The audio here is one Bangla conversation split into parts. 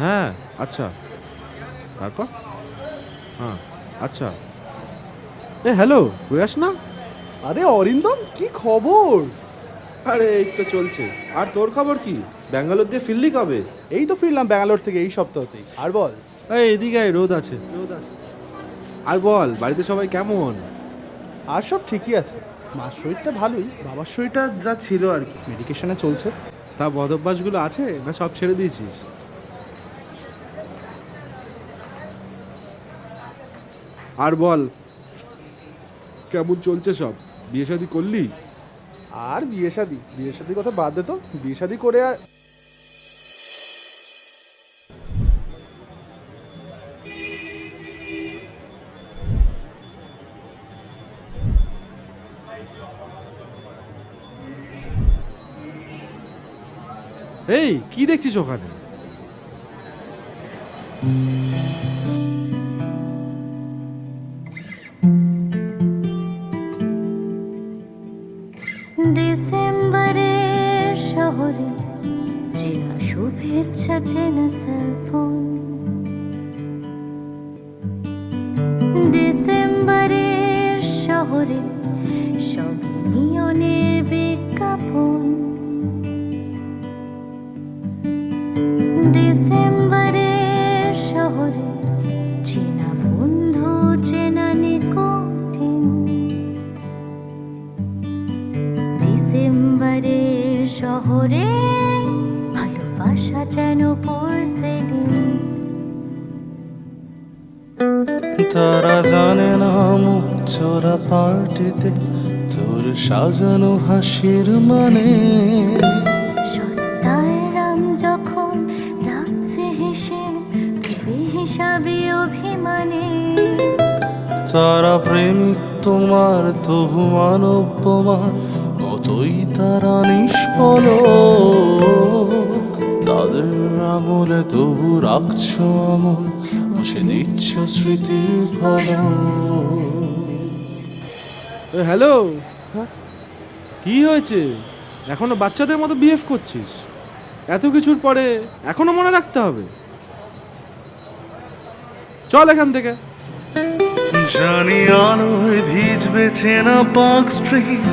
হ্যাঁ, আচ্ছা। তারপর? হ্যাঁ, আচ্ছা। হ্যালো, প্রয়াস না? আরে অরিন্দম, কি খবর? আরে এই তো চলছে। আর তোর খবর কি? ব্যাঙ্গালোর দিয়ে ফিরলি কবে? এই তো ফিরলাম ব্যাঙ্গালোর থেকে এই সপ্তাহতেই। আর বল। এদিকে আয়, রোদ আছে। আর বল, বাড়িতে সবাই কেমন? আর সব ঠিকই আছে। মার শরীরটা ভালোই, বাবার শরীরটা যা ছিল আর কি, মেডিকেশনে চলছে। তা বদভ্যাসগুলো আছে না সব ছেড়ে দিয়েছিস? আর বল, কেমন চলছে সব? বিয়ে শাদী করলি? আর বিয়ে শাদির কথা বাদ দে তো। বিয়ে শাদি করে আর এই কি দেখছিস ওখানে? ডিসেম্বরের শহরে চেনা শুভেচ্ছা, চেনা সেলফোন। ডিসেম্বরের শহরে সব নিয়নের বিজ্ঞাপন। ডিসেম্বরের শহরে চেনা বন্ধু, চেনা নিকটিন। ডিসেম্বরের শহরে ভালোবাসা যেন পোর্সেলিন। তারা জানে না মুখ চোরা পার্টিতে তোর সাজানো হাসির মানে। সস্তার রাম যখন রাখছে হেসে, তবে হিসাবে অভিমানে। তারা প্রেমিক তোমার, তবু মানবমান কতই তারা নিষ্ফল। তাদের আমলে তবু রাখছো আমল, মুছে দিচ্ছ স্মৃতির ফল। হ্যালো, কি হয়েছে? এখনো বাচ্চাদের মতো বিহেভ করছিস? এত কিছুর পরে এখনো মনে রাখতে হবে? চল এখান থেকে। জানি আলোয় ভিজবে চেনা পার্ক স্ট্রিট,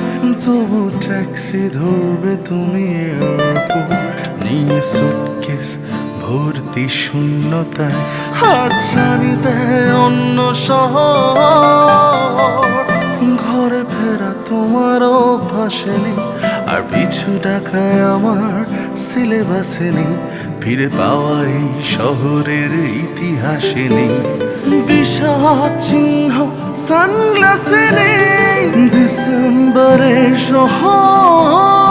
তবু ট্যাক্সি ধরবে তুমি এয়ারপোর্ট নিয়ে। সুটকেস ভর্তি শূন্যতায় হাত জানি দেয় অন্য শহর। ঘরে ফেরা তোমার অভ্যাসে নেই, আর পিছু ডাকায় আমার সিলেবাসে নেই। ফিরে পাওয়া এই শহরের ইতিহাসে নেই দিশা চিহ্ন সানগ্লাসে নেই। ডিসেম্বরের শহর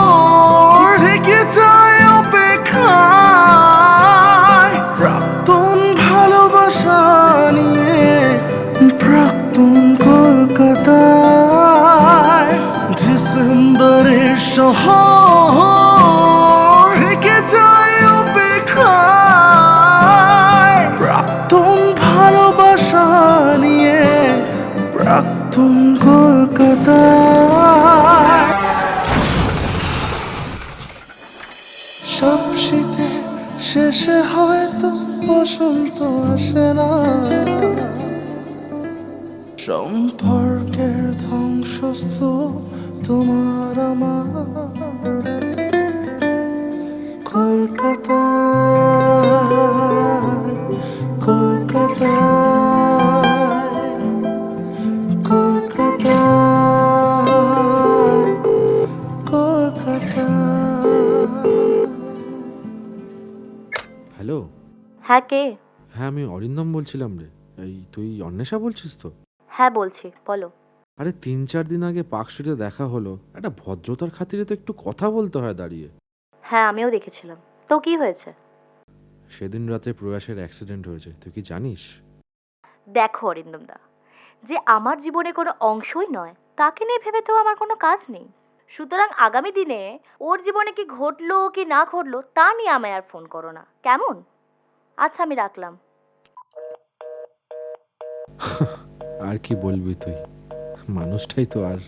থেকে যায় অপেক্ষায়, প্রাক্তন ভালোবাসা নিয়ে প্রাক্তন কলকাতায়। ডিসেম্বরের শহর থেকে যায় অপেক্ষায়, প্রাক্তন ভালোবাসা নিয়ে প্রাক্তন কলকাতায়। সব শীতে শেষে হয়তো বসন্ত আসে না, সম্পর্কের ধ্বংসস্তূপ তোমার আমার কলকাতায়। কলকাতায়, কলকাতায়, কলকাতায়। হ্যালো। হ্যাঁ, কে? হ্যাঁ, আমি অরিন্দম বলছিলাম রে। এই তুই অন্বেষা বলছিস তো? হ্যাঁ বলছি, বলো। আরে ৩-৪ দিন আগে পার্ক স্ট্রিটে দেখা হলো। একটা ভদ্রতার খাতিরে তো একটু কথা বলতে হয় দাঁড়িয়ে। হ্যাঁ, আমিও দেখেছিলাম। তো কি হয়েছে? সেদিন রাতে প্রয়াসের অ্যাক্সিডেন্ট হয়েছে, তুই কি জানিস? দেখো অরিন্দম দা, যে আমার জীবনে কোনো অংশই নয় তাকে নিয়ে ভেবে তো আমার কোনো কাজ নেই। সুতরাং আগামী দিনে ওর জীবনে কি ঘটলো কি না ঘটলো তা নিয়ে আমায় আর ফোন করো না, কেমন? আচ্ছা, আমি রাখলাম। আর কি বলবি তুই? মানুষটাই তো আর